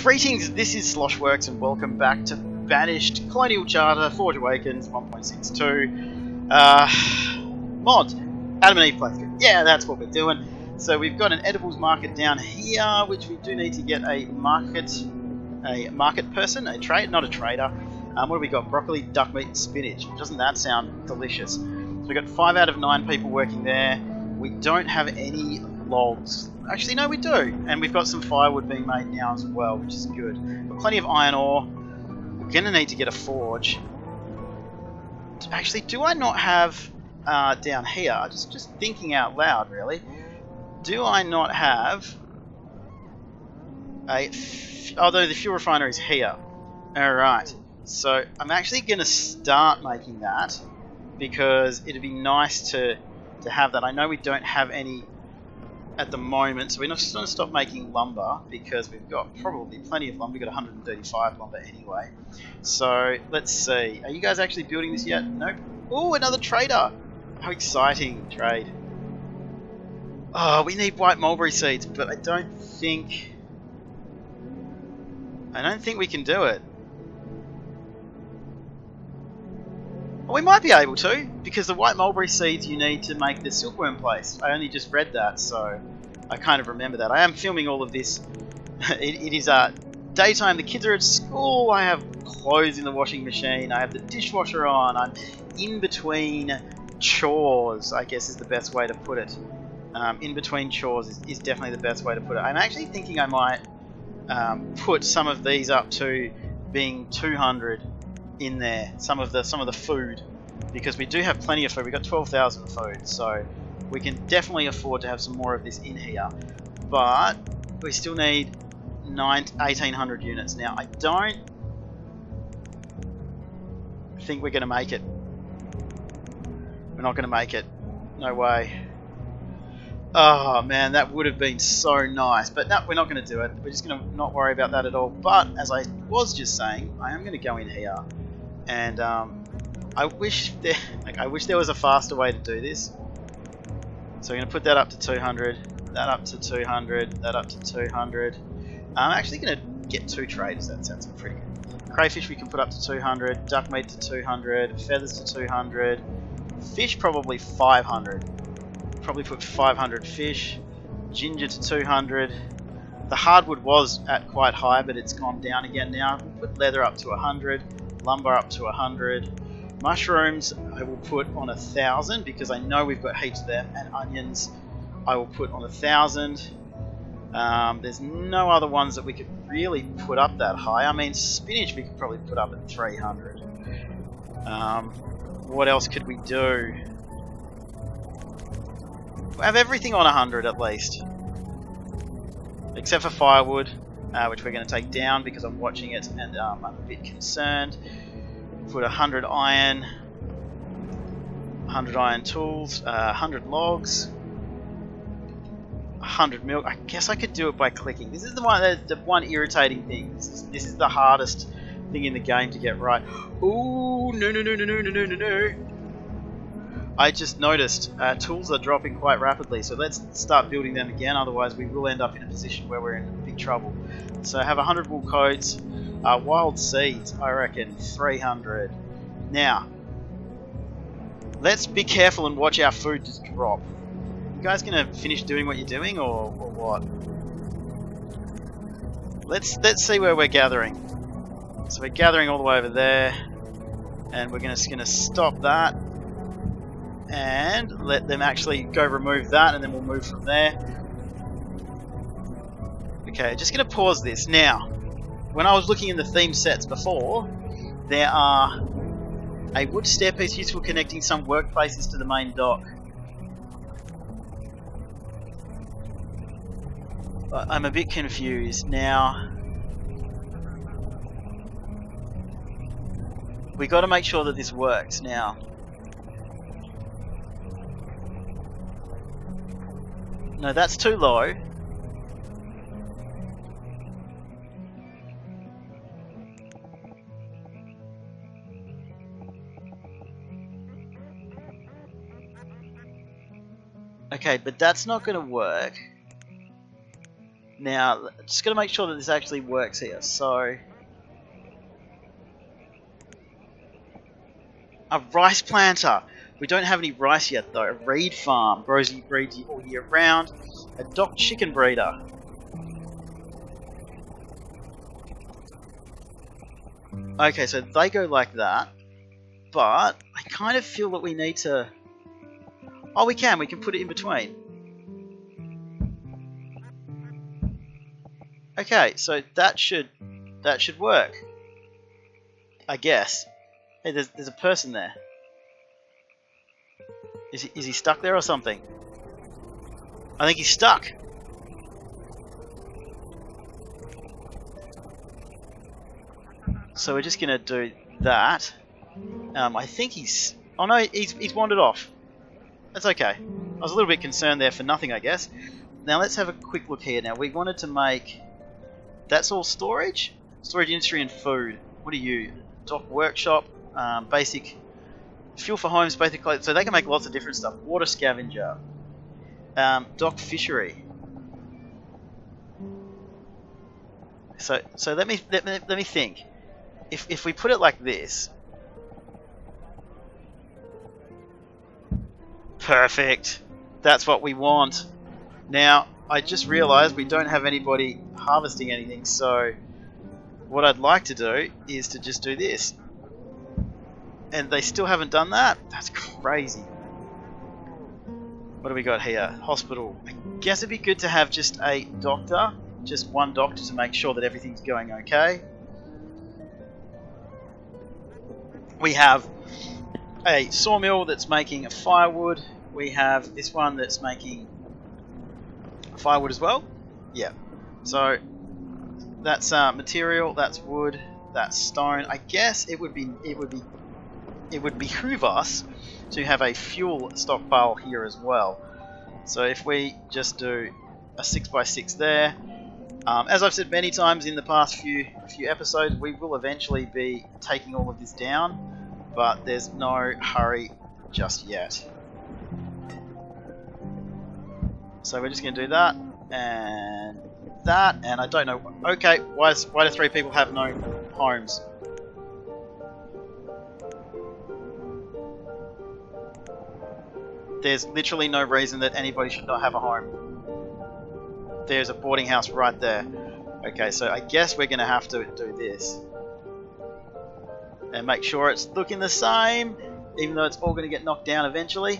Greetings, this is Slosh Works and welcome back to Banished Colonial Charter, Forge Awakens 1.62 mod. Adam and Eve playthrough. Yeah, that's what we're doing. So we've got an edibles market down here, which we do need to get a market person, a trade, not a trader. What do we got? Broccoli, duck meat, and spinach. Doesn't that sound delicious? So we've got 5 out of 9 people working there. We don't have any logs. Actually, no, we do. And we've got some firewood being made now as well, which is good. We've got plenty of iron ore. We're going to need to get a forge. Actually, do I not have down here, just thinking out loud, really, do I not have a... although the fuel refinery is here. Alright, so I'm actually going to start making that because it'd be nice to have that. I know we don't have any at the moment, so we're not just going to stop making lumber because we've got probably plenty of lumber. We've got 135 lumber anyway. So let's see. Are you guys actually building this yet? Nope. Oh, another trader! How exciting, trade. Oh, we need white mulberry seeds, but I don't think we can do it. Well, we might be able to, because the white mulberry seeds you need to make the silkworm place. I only just read that, so I kind of remember that. I am filming all of this. It is daytime, the kids are at school, I have clothes in the washing machine, I have the dishwasher on, I'm in between chores, I guess is the best way to put it. In between chores is definitely the best way to put it. I'm actually thinking I might put some of these up to being 200 in there, some of the food, because we do have plenty of food. We've got 12,000 food, so we can definitely afford to have some more of this in here, but we still need 1,800 units. Now I don't think we're going to make it. We're not going to make it, no way. Oh man, that would have been so nice, but no, we're not going to do it. We're just going to not worry about that at all. But as I was just saying, I am going to go in here, and I wish there was a faster way to do this. So we're going to put that up to 200, that up to 200, that up to 200. I'm actually going to get 2 traders. That sounds pretty good. Crayfish we can put up to 200, duck meat to 200, feathers to 200, fish probably 500. Probably put 500 fish, ginger to 200. The hardwood was at quite high, but it's gone down again now. We'll put leather up to 100, lumber up to 100. Mushrooms I will put on 1,000 because I know we've got heaps of them, and onions I will put on 1,000. There's no other ones that we could really put up that high. I mean, spinach we could probably put up at 300. What else could we do? We'll have everything on 100 at least, except for firewood, which we're going to take down because I'm watching it and I'm a bit concerned. Put 100 iron, 100 iron tools, 100 logs, 100 milk. I guess I could do it by clicking. This is the one irritating thing. This is the hardest thing in the game to get right. Ooh, no. I just noticed tools are dropping quite rapidly, so let's start building them again, otherwise we will end up in a position where we're in big trouble. So I have 100 wool coats, wild seeds, I reckon 300. Now, let's be careful and watch our food just drop. You guys gonna finish doing what you're doing, or what? Let's see where we're gathering. So we're gathering all the way over there, and we're just gonna stop that and let them actually go remove that, and then we'll move from there. Okay, just going to pause this. Now, when I was looking in the theme sets before, there are a wood stairpiece useful connecting some workplaces to the main dock. I'm a bit confused. Now, we got to make sure that this works now. No, that's too low. Okay, but that's not going to work. Now, just got to make sure that this actually works here. So, a rice planter. We don't have any rice yet though. A reed farm breeds all year round. A dock chicken breeder. Okay, so they go like that. But I kind of feel that we need to... Oh, we can put it in between. Okay, so that should work. I guess. Hey, there's a person there. Is he stuck there or something? I think he's stuck. So we're just gonna do that. I think he's... Oh no, he's wandered off. That's okay. I was a little bit concerned there for nothing, I guess. Now let's have a quick look here. Now we wanted to make... That's all storage? Storage industry and food. What are you? Dock workshop, basic fuel for homes, basic clothes. So they can make lots of different stuff. Water scavenger, dock fishery. So let me think. If we put it like this, perfect. That's what we want. Now I just realised we don't have anybody harvesting anything, so what I'd like to do is to just do this. And they still haven't done that? That's crazy. What do we got here? Hospital. I guess it'd be good to have just a doctor, just one doctor to make sure that everything's going okay. We have a sawmill that's making firewood. We have this one that's making firewood as well. Yeah. So that's material, that's wood, that's stone. I guess it would behoove us to have a fuel stockpile here as well. So if we just do a 6x6 there, as I've said many times in the past few episodes, we will eventually be taking all of this down, but there's no hurry just yet. So we're just going to do that and that, and I don't know. Okay, why do 3 people have no homes? There's literally no reason that anybody should not have a home. There's a boarding house right there. Okay, so I guess we're going to have to do this. And make sure it's looking the same, even though it's all going to get knocked down eventually.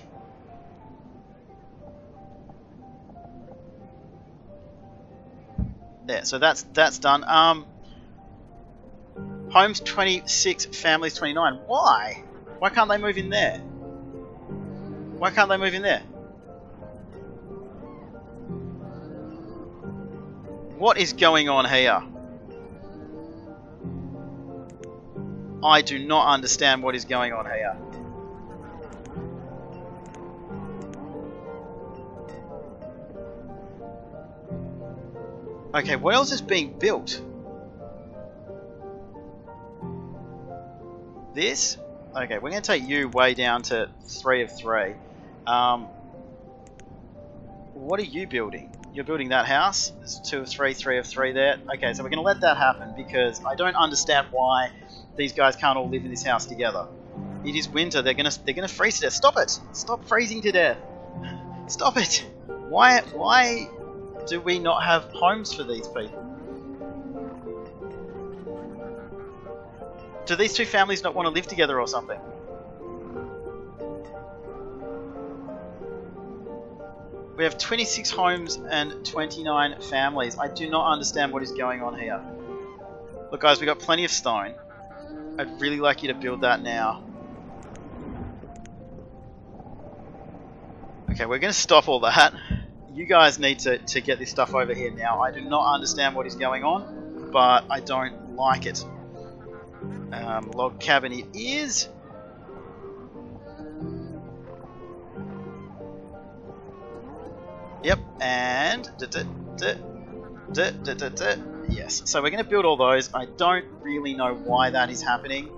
There, so that's done. Homes 26, families 29. Why? Why can't they move in there? Why can't they move in there? What is going on here? I do not understand what is going on here. Okay, what else is being built? This? Okay, we're going to take you way down to 3 of 3. What are you building? You're building that house? There's 2 of 3, 3 of 3 there. Okay, so we're going to let that happen because I don't understand why these guys can't all live in this house together. It is winter. They're gonna freeze to death. Stop it! Stop freezing to death! Stop it! Why do we not have homes for these people? Do these 2 families not want to live together or something? We have 26 homes and 29 families. I do not understand what is going on here. Look guys, we got plenty of stone. I'd really like you to build that now. Okay, we're going to stop all that. You guys need to get this stuff over here now. I do not understand what is going on, but I don't like it. Log cabin it is. Yep, and yes. So we're going to build all those. I don't really know why that is happening,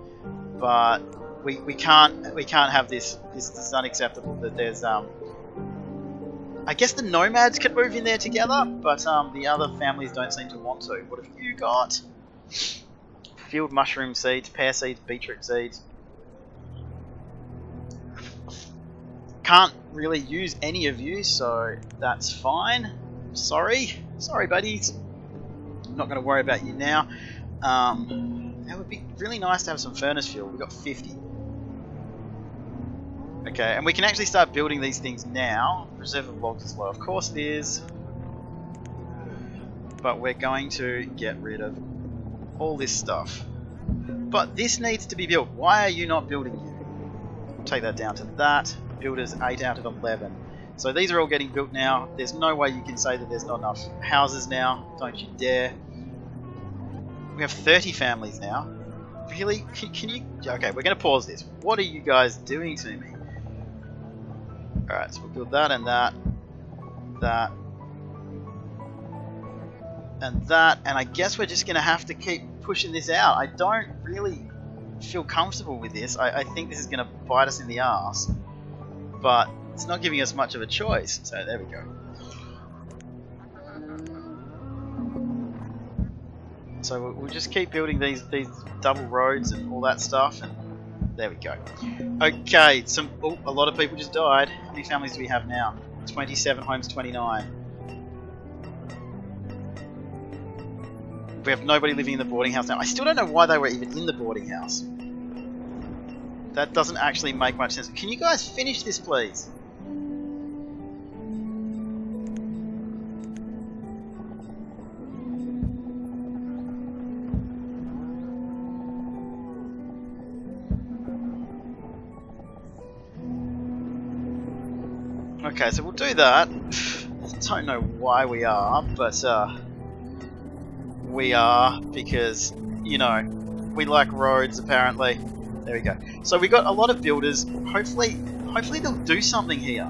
but we can't have this. This is unacceptable. That there's I guess the nomads could move in there together, but the other families don't seem to want to. What have you got? Field mushroom seeds, pear seeds, beetroot seeds. Can't really use any of you, so that's fine. Sorry buddies. I'm not going to worry about you now. That would be really nice to have some furnace fuel. We've got 50. Okay, and we can actually start building these things now. Reserve of logs is low, of course it is. But we're going to get rid of all this stuff. But this needs to be built. Why are you not building you? We'll take that down to that. Builders 8 out of 11. So these are all getting built now. There's no way you can say that there's not enough houses now. Don't you dare. We have 30 families now. Really? Can you... Okay, we're going to pause this. What are you guys doing to me? Alright, so we'll build that and that. That. And that. And I guess we're just going to have to keep pushing this out. I don't really feel comfortable with this. I think this is going to bite us in the arse. But it's not giving us much of a choice. So there we go. So we'll just keep building these double roads and all that stuff, and there we go. Okay, a lot of people just died. How many families do we have now? 27 homes, 29. We have nobody living in the boarding house now. I still don't know why they were even in the boarding house. That doesn't actually make much sense. Can you guys finish this, please? Okay, so we'll do that. I don't know why we are, but we are because, you know, we like roads apparently. There we go. So we got a lot of builders. Hopefully they'll do something here.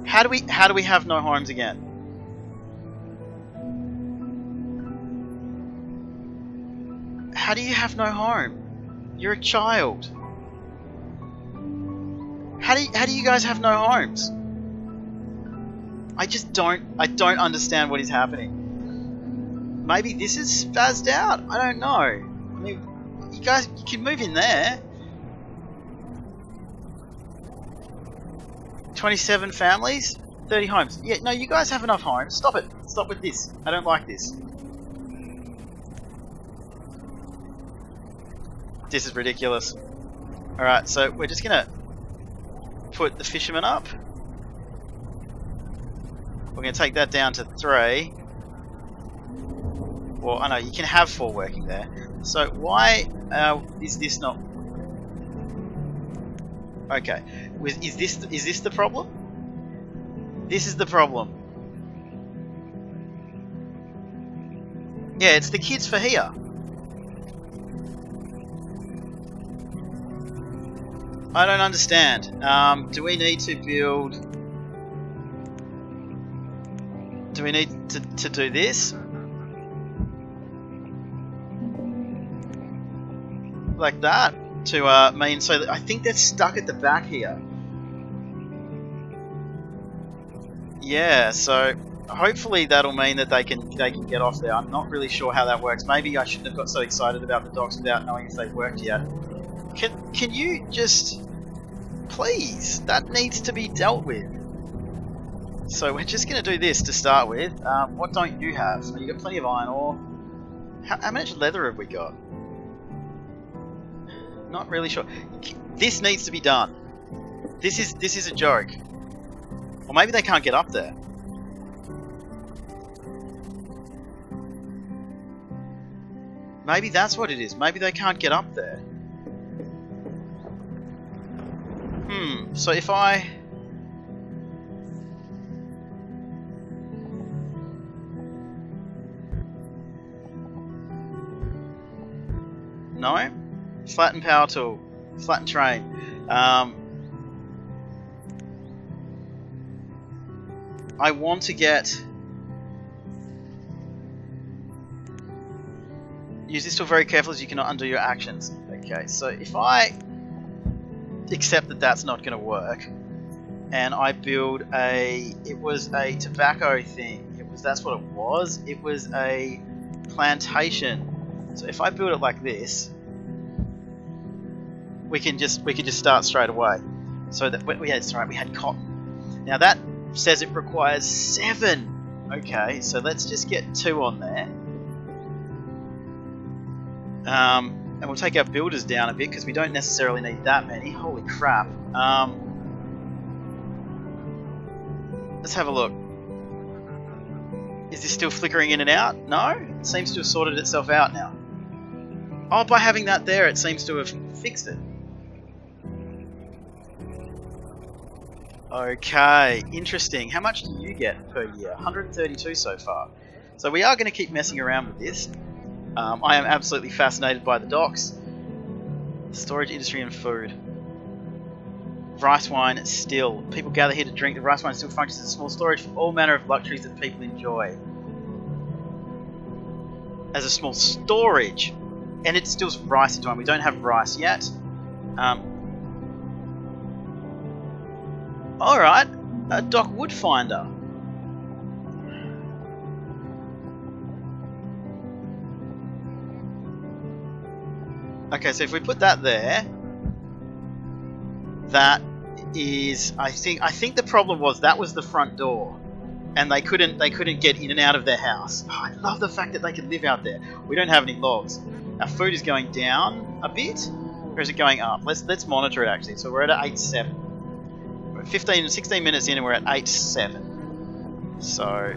How do we have no homes again? How do you have no home? You're a child. How do you guys have no homes? I don't understand what is happening. Maybe this is spazzed out. I don't know. I mean, you guys, you can move in there. 27 families, 30 homes. Yeah, no, you guys have enough homes. Stop it. Stop with this. I don't like this. This is ridiculous. Alright, so we're just gonna put the fishermen up. We're going to take that down to 3. Well, I know, you can have 4 working there. So why is this not... Okay, is this the problem? This is the problem. Yeah, it's the kids for here. I don't understand. Do we need to build... Do we need to do this? Like that? To mean so that I think they're stuck at the back here. Yeah, so hopefully that'll mean that they can get off there. I'm not really sure how that works. Maybe I shouldn't have got so excited about the docks without knowing if they've worked yet. Can you just please? That needs to be dealt with. So we're just going to do this to start with. What don't you have? So you got plenty of iron ore. How much leather have we got? Not really sure. This needs to be done. This is a joke. Or maybe they can't get up there. Maybe that's what it is. Maybe they can't get up there. So if I... No? Flatten power tool. Flatten train. I want to get... Use this tool very carefully as you cannot undo your actions. Okay, so if I accept that that's not going to work, and I build it was a tobacco thing. That's what it was. It was a plantation. So if I build it like this, we can just start straight away. So that we had cotton. Now that says it requires 7. Okay, so let's just get 2 on there. And we'll take our builders down a bit because we don't necessarily need that many. Holy crap. Let's have a look. Is this still flickering in and out? No? It seems to have sorted itself out now. Oh, by having that there, it seems to have fixed it. Okay, interesting. How much do you get per year? 132 so far. So we are going to keep messing around with this. I am absolutely fascinated by the docks. Storage industry and food. Rice wine still. People gather here to drink. The rice wine still functions as a small storage for all manner of luxuries that people enjoy. As a small storage. And it stills rice into one. We don't have rice yet. Alright. A dock wood finder. Okay, so if we put that there, that is, I think the problem was that was the front door, and they couldn't get in and out of their house. Oh, I love the fact that they can live out there. We don't have any logs. Our food is going down a bit, or is it going up? Let's monitor it actually. So we're at 8.7. We're 16 minutes in, and we're at 8.7. So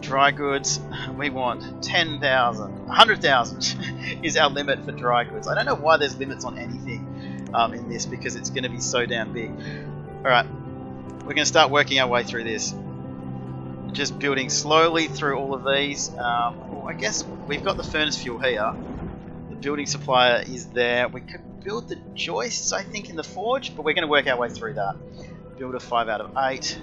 dry goods, we want 10,000. 100,000 is our limit for dry goods. I don't know why there's limits on anything in this, because it's going to be so damn big. Alright, we're going to start working our way through this. Just building slowly through all of these. Well, I guess we've got the furnace fuel here. The building supplier is there. We could build the joists, I think, in the forge, but we're going to work our way through that. Build a 5 out of 8.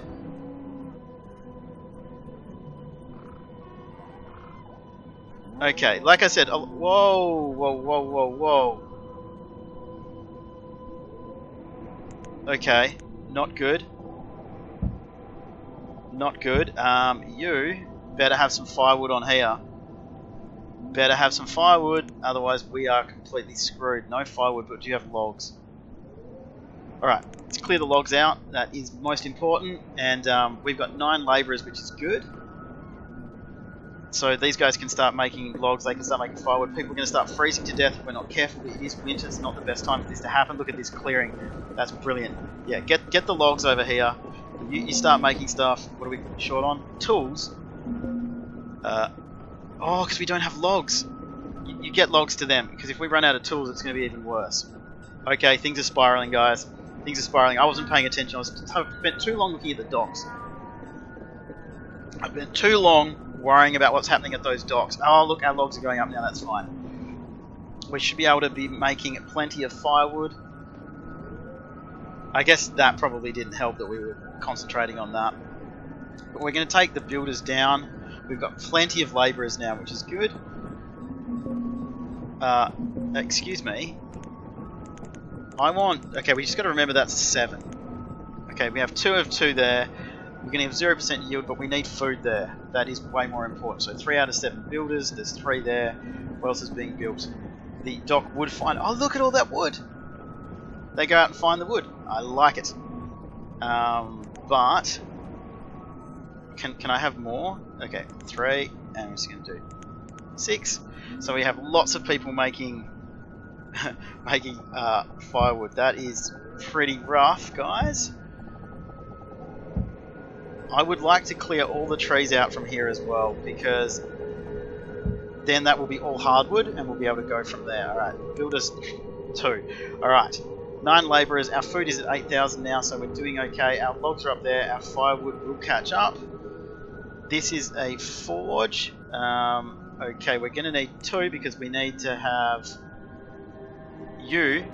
Okay, like I said, whoa. Okay, not good. Not good. You better have some firewood on here. Better have some firewood, otherwise we are completely screwed. No firewood, but do you have logs? Alright, let's clear the logs out. That is most important. And we've got 9 labourers, which is good. So these guys can start making logs, they can start making firewood. People are going to start freezing to death if we're not careful. It is winter, it's not the best time for this to happen. Look at this clearing. That's brilliant. Yeah, get the logs over here. You start making stuff. What are we short on? Tools. Oh, because we don't have logs. You get logs to them, because if we run out of tools, it's going to be even worse. Okay, things are spiraling, guys. Things are spiraling. I wasn't paying attention. I've spent too long looking at the docks. I've been too long worrying about what's happening at those docks. Oh, look, our logs are going up now. That's fine. We should be able to be making plenty of firewood. I guess that probably didn't help that we were concentrating on that. But we're going to take the builders down. We've got plenty of labourers now, which is good. Excuse me. Okay, we just got to remember that's 7. Okay, we have 2 of 2 there. We're going to have 0% yield, but we need food there. That is way more important. So 3 out of 7 builders. There's 3 there. What else is being built? The dock wood find. Oh, look at all that wood. They go out and find the wood. I like it. But can I have more? Okay, 3, and I'm just going to do 6. So we have lots of people making firewood. That is pretty rough, guys. I would like to clear all the trees out from here as well, because then that will be all hardwood and we'll be able to go from there. Alright, builders 2. Alright, 9 labourers. Our food is at 8,000 now, so we're doing okay. Our logs are up there. Our firewood will catch up. This is a forge. Okay, we're going to need 2 because we need to have you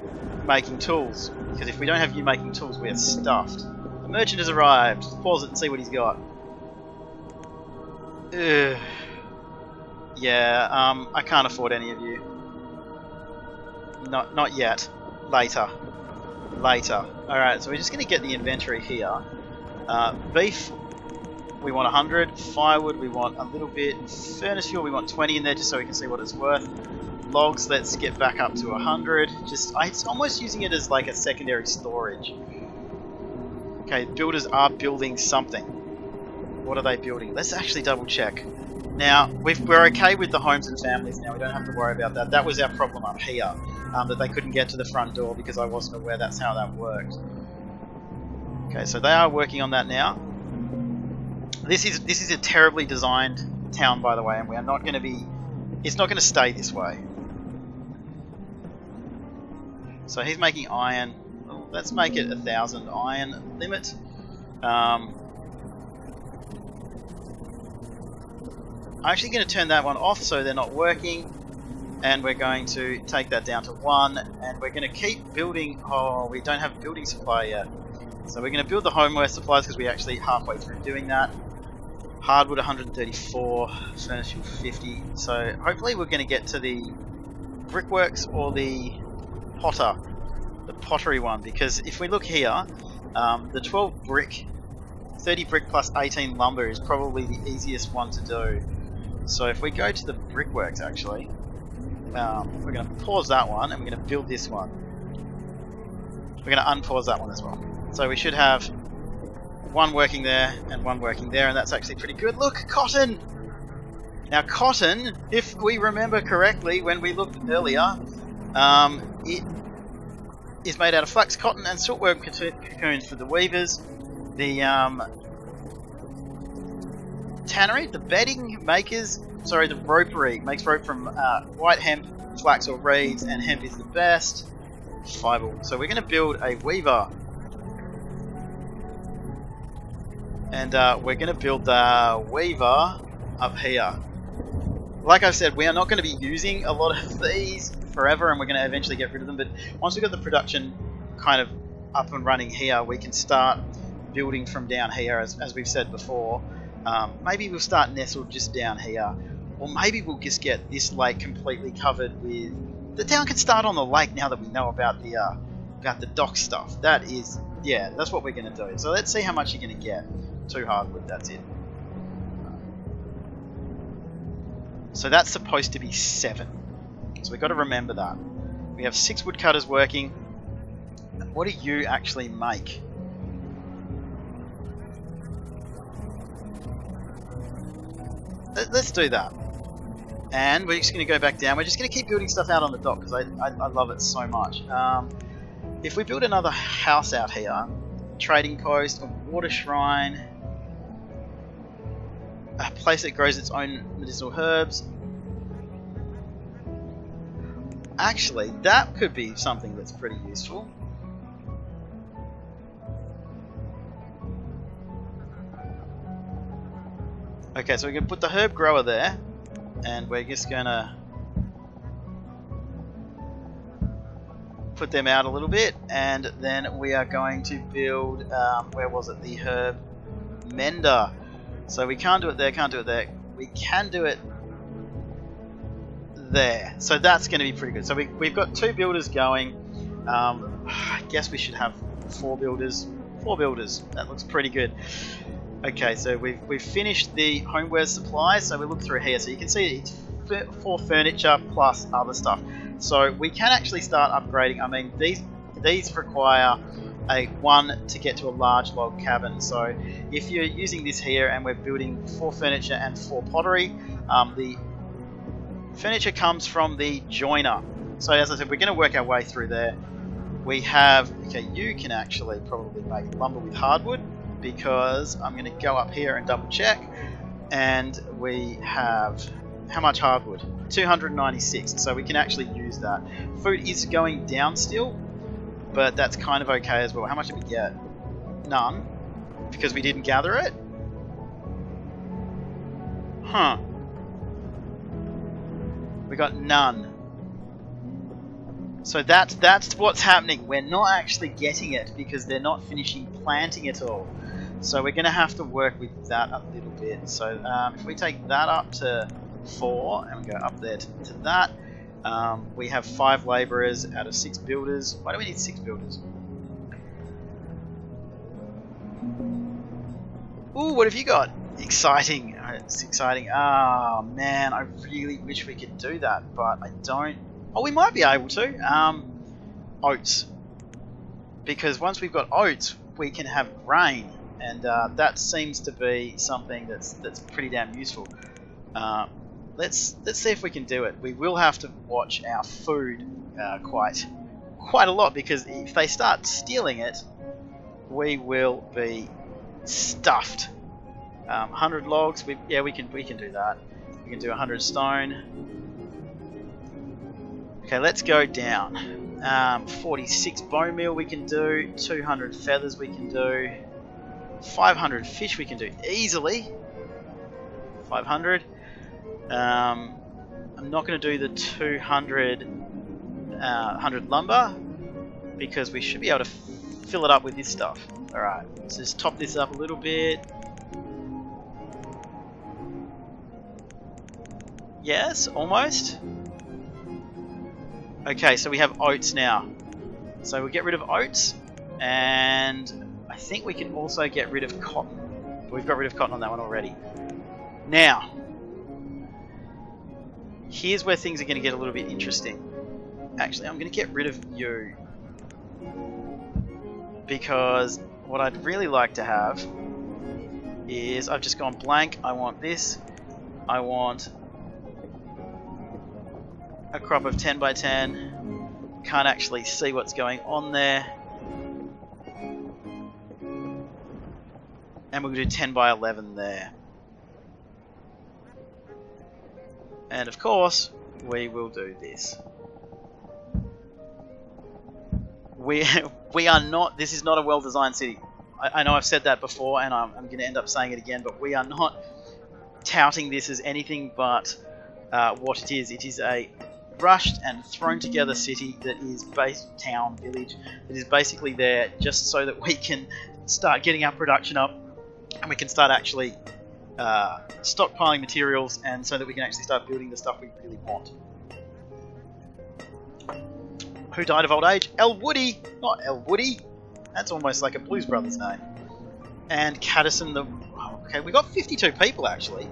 making tools. Because if we don't have you making tools, we are stuffed. The merchant has arrived. Just pause it and see what he's got. Ugh. Yeah, I can't afford any of you. Not yet. Later. later. Alright, so we're just going to get the inventory here. Beef, we want 100. Firewood, we want a little bit. Furnace fuel, we want 20 in there just so we can see what it's worth. Logs, let's get back up to 100. It's almost using it as like a secondary storage. Okay, builders are building something. What are they building? Let's actually double check. Now, we're okay with the homes and families now. We don't have to worry about that. That was our problem up here, that they couldn't get to the front door because I wasn't aware that's how that worked. Okay, so they are working on that now. This is a terribly designed town, by the way, and we are not going to be... It's not going to stay this way. So he's making iron. Well, let's make it 1,000 iron limit. I'm actually going to turn that one off so they're not working, and we're going to take that down to 1, and we're going to keep building. Oh, we don't have building supply yet, so we're going to build the homeware supplies because we're actually halfway through doing that. Hardwood 134, furnace fuel 50. So hopefully we're going to get to the brickworks or the pottery one, because if we look here, the 12 brick, 30 brick plus 18 lumber is probably the easiest one to do. So if we go to the brickworks, actually, we're going to pause that one and we're going to build this one. We're going to unpause that one as well. So we should have one working there and one working there, and that's actually pretty good. Look, cotton! Now cotton, if we remember correctly when we looked earlier, it is made out of flax, cotton and silkworm cocoons for the weavers. The tannery, the bedding makers, sorry, the ropery makes rope from white hemp, flax or reeds, and hemp is the best. Fibre. So we're going to build a weaver, and we're going to build the weaver up here. Like I said, we are not going to be using a lot of these forever, and we're going to eventually get rid of them. But once we've got the production kind of up and running here, we can start building from down here, as we've said before. Maybe we'll start nestled just down here, or maybe we'll just get this lake completely covered with... The town can start on the lake now that we know about the dock stuff. That is, yeah, that's what we're going to do. So let's see how much you're going to get. 2 hardwood, that's it. So that's supposed to be 7. So we've got to remember that. We have 6 woodcutters working. What do you actually make? Let's do that. And we're just going to go back down. We're just going to keep building stuff out on the dock because I love it so much. If we build another house out here, trading post, a water shrine, a place that grows its own medicinal herbs. Actually, that could be something that's pretty useful. Okay, so we can put the herb grower there, and we're just gonna put them out a little bit, and then we are going to build, where was it, the herb mender. So we can't do it there, can't do it there. We can do it there. So that's going to be pretty good. So we've got 2 builders going. I guess we should have 4 builders. 4 builders. That looks pretty good. Okay, so we've finished the homeware supplies. So we look through here. So you can see it's for furniture plus other stuff. So we can actually start upgrading. I mean, these require a 1 to get to a large log cabin. So if you're using this here and we're building 4 furniture and 4 pottery, the furniture comes from the joiner. So as I said, we're going to work our way through there. We have, okay, you can actually probably make lumber with hardwood, because I'm going to go up here and double check, and we have, how much hardwood? 296, so we can actually use that. Food is going down still, but that's kind of okay as well. How much did we get? None, because we didn't gather it? Huh. We got none. So that's what's happening. We're not actually getting it because they're not finishing planting it all. So we're going to have to work with that a little bit. So if we take that up to 4 and we go up there to that, we have 5 labourers out of 6 builders. Why do we need 6 builders? Ooh, what have you got? Exciting. It's exciting. Ah, man, I really wish we could do that, but I don't. Oh, we might be able to. Oats. Because once we've got oats, we can have grain, and that seems to be something that's pretty damn useful. Let's see if we can do it. We will have to watch our food quite a lot, because if they start stealing it, we will be stuffed. 100 logs. We can do that. We can do 100 stone. Okay, let's go down. 46 bone meal we can do. 200 feathers we can do. 500 fish we can do easily. 500. I'm not going to do the 200 100 lumber, because we should be able to fill it up with this stuff. Alright, let's just top this up a little bit. Yes, almost. Okay, so we have oats now. So we'll get rid of oats, and I think we can also get rid of cotton. We've got rid of cotton on that one already. Now, here's where things are going to get a little bit interesting. Actually, I'm going to get rid of you, because what I'd really like to have is, I've just gone blank. I want this. I want a crop of 10 by 10. Can't actually see what's going on there. And we'll do 10 by 11 there. And of course, we will do this. We are not, this is not a well-designed city. I know I've said that before, and I'm going to end up saying it again, but we are not touting this as anything but what it is. It is a rushed and thrown together city that is town, village, that is basically there just so that we can start getting our production up, and we can start actually stockpiling materials, and so that we can actually start building the stuff we really want. Who died of old age? El Woody! Not El Woody! That's almost like a Blues Brothers name. And Caddison the... Oh, okay, we got 52 people actually.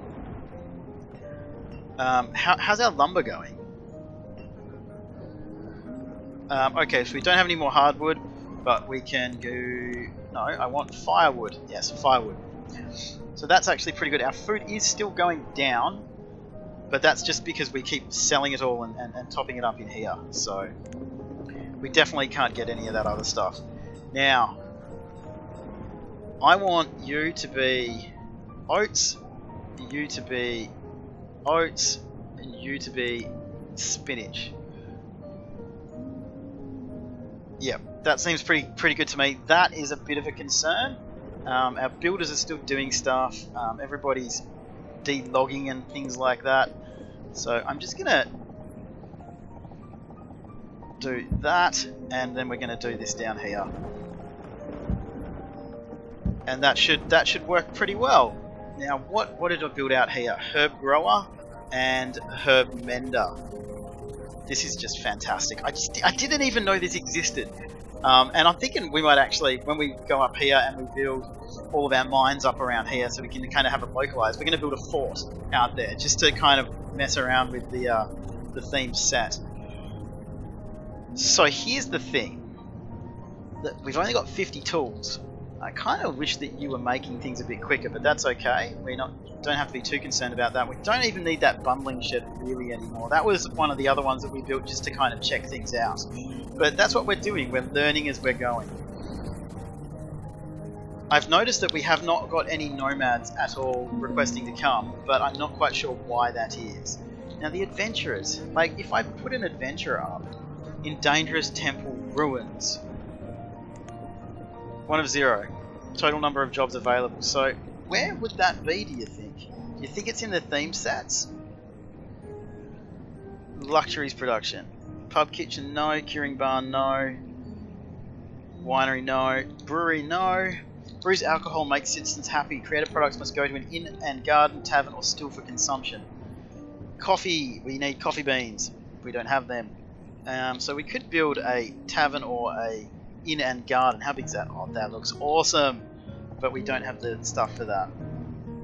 How's our lumber going? Okay, so we don't have any more hardwood, but we can go... No, I want firewood. Yes, firewood. So that's actually pretty good. Our food is still going down, but that's just because we keep selling it all and topping it up in here. So we definitely can't get any of that other stuff. Now, I want you to be oats, you to be oats, and you to be spinach. Yep, that seems pretty good to me. That is a bit of a concern. Our builders are still doing stuff. Everybody's de-logging and things like that. So I'm just gonna do that, and then we're gonna do this down here, and that should work pretty well. Now, what did I build out here? Herb grower and herb mender. This is just fantastic. I didn't even know this existed. And I'm thinking we might actually, when we go up here and we build all of our mines up around here, so we can kind of have it localized, we're going to build a fort out there just to kind of mess around with the theme set. So here's the thing, that we've only got 50 tools. I kind of wish that you were making things a bit quicker, but that's okay. We don't have to be too concerned about that. We don't even need that bundling shed really anymore. That was one of the other ones that we built just to kind of check things out. But that's what we're doing. We're learning as we're going. I've noticed that we have not got any nomads at all requesting to come, but I'm not quite sure why that is. Now the adventurers, like if I put an adventurer up in Dangerous Temple Ruins, 1 of 0, total number of jobs available. So where would that be, do you think? Do you think it's in the theme sets? Luxuries production. Pub kitchen, no. Curing barn, no. Winery, no. Brewery, no. Brews alcohol, makes citizens happy. Creative products must go to an inn and garden, tavern, or still for consumption. Coffee, we need coffee beans. We don't have them. So we could build a tavern or a inn and garden. How big is that? Oh, that looks awesome. but we don't have the stuff for that.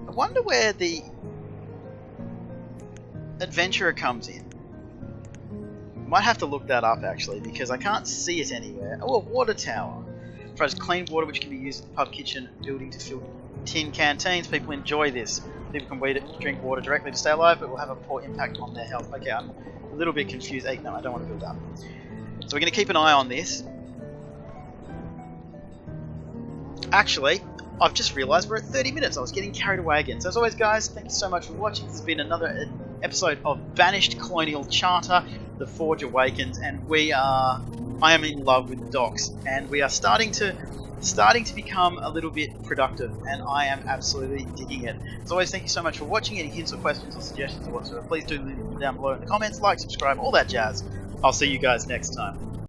I wonder where the adventurer comes in. Might have to look that up actually, because I can't see it anywhere. Oh, a water tower. Provides clean water which can be used in the pub kitchen building to fill tin canteens. People enjoy this. People can drink water directly to stay alive, but will have a poor impact on their health. Okay, I'm a little bit confused. Hey, no, I don't want to build that. So we're going to keep an eye on this. Actually, I've just realised we're at 30 minutes. I was getting carried away again. So as always, guys, thank you so much for watching. This has been another episode of Banished Colonial Charter, the Forge Awakens, and I am in love with docks, and we are starting to become a little bit productive, and I am absolutely digging it. As always, thank you so much for watching. Any hints or questions or suggestions or whatsoever, please do leave them down below in the comments. Like, subscribe, all that jazz. I'll see you guys next time.